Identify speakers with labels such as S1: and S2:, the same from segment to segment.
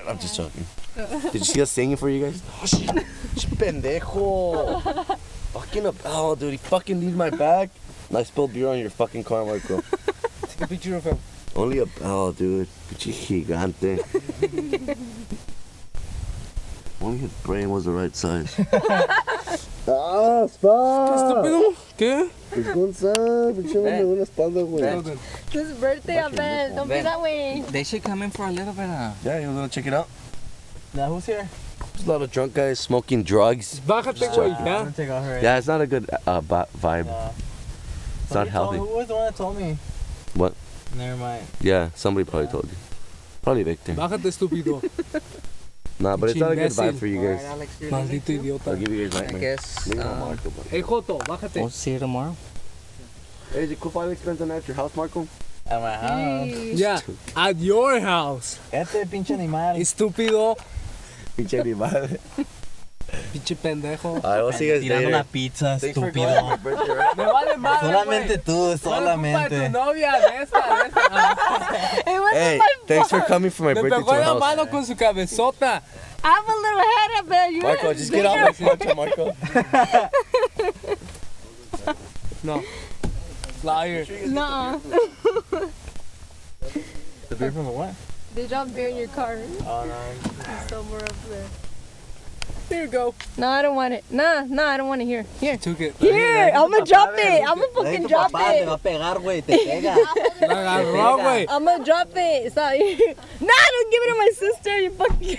S1: I'm just joking. Did you see us singing for you guys? Oh, shit. Pendejo. Fucking up. Oh, dude, he fucking needs my bag. And I spilled beer on your fucking car, Marco.
S2: Take a picture of him.
S1: Only a. Oh, dude. Pinche gigante. Only his brain was the right size. Ah, fuck.
S2: ¿Qué?
S1: Pues Gonzalo, pinche me dio una espalda, güey.
S3: It's his birthday, Abel. Don't be that way.
S4: They should come in for a little bit of...
S1: Yeah, you want to check it out?
S2: Now who's here?
S1: There's a lot of drunk guys smoking drugs.
S2: Bájate, güey,
S4: I'm
S2: ya.
S4: gonna take off her.
S1: Yeah, it's not a good vibe. It's not healthy.
S2: Who was the one that told me?
S1: What?
S4: Never mind.
S1: Yeah, somebody probably told you. Probably Victor.
S2: Bájate, estúpido.
S1: Nah, but it's not a good
S2: Imbécil.
S1: vibe for you
S4: Alright,
S1: guys.
S4: Alex, you're
S2: Maldito
S4: leaving too?
S1: I'll
S2: idiota.
S1: give you guys
S4: I
S1: nightmares.
S4: guess.
S1: Maybe not Marco, but...
S2: Hey, Joto, bájate.
S4: We'll see you tomorrow.
S1: Hey, is it cool if Alex spends the night at your house, Marco?
S4: At my house.
S2: Yeah, at your house.
S4: Este pinche animal.
S2: Estúpido.
S1: Pinche animal.
S2: Pinche pendejo.
S1: Alright, we'll see you guys
S4: Tirando
S1: later.
S4: una pizza,
S1: Thanks for
S4: estúpido.
S1: going to my birthday, right?
S2: Me vale madre,
S4: Solamente
S2: güey.
S4: tú,
S2: No es culpa de
S4: solamente.
S2: tu novia, de esa.
S3: It wasn't
S1: Hey,
S3: my
S1: thanks
S3: fault.
S1: for coming for my
S2: Me
S1: birthday
S2: pegó
S1: to
S2: en la
S1: our house.
S2: mano con su cabezota.
S3: I have a little head, Abel. You
S1: Marco, just get out my poncho, Marco.
S2: No. Liar.
S3: No.
S4: The beer from the what?
S3: They dropped beer in your car.
S4: Oh, no.
S3: It's somewhere up there.
S2: Here you go.
S3: No, I don't want it. Nah, I don't want it. Here.
S2: Took it.
S3: Here, I'm gonna drop it. I'm gonna fucking drop
S4: Te va
S3: it.
S4: a pegar, güey, te pega.
S2: La agarró, güey.
S3: I'm gonna drop it. Stop. Nah, don't give it to my sister. You fucking.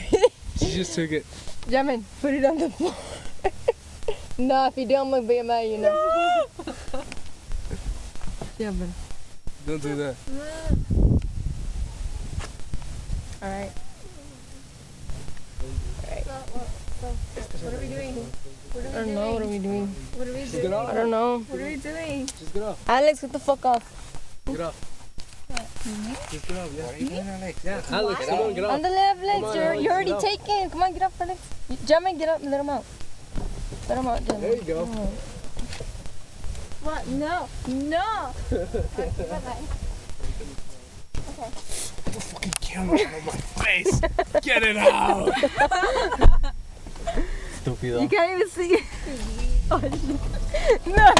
S2: She just took it.
S3: Jamin, put it on the floor. No, if you do, I'm gonna be mad, you know. Jamin.
S2: Don't do that.
S3: Alright.
S5: What are we doing?
S3: I don't know. What are we doing?
S5: What are we
S2: Just
S5: doing?
S2: get off.
S3: I don't know.
S5: What are we doing?
S2: Just get off.
S3: Alex, get the fuck off.
S2: Get off. Just get off, yeah.
S4: What are you doing, Alex?
S2: Yeah, Alex, come on, get
S3: On
S2: off.
S3: the left legs.
S2: Come on,
S3: You're
S2: Alex,
S3: already
S2: get up.
S3: taken. Come on, get up, Alex. Jamin, get up and let him out. Let him out, Jamin.
S2: There you go.
S5: What? No. No.
S2: Put the fucking camera on my face. Get it out.
S4: Estúpido.
S3: You can't even see it. Oh, shit. No.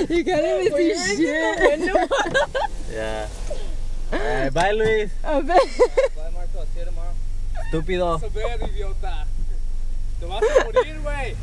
S3: You can't even see shit.
S4: Yeah. Alright, bye, Luis.
S3: I bet.
S4: Bye, Marco. See you tomorrow. Estúpido.
S2: Vas a ver, idiota. Te vas a morir, güey.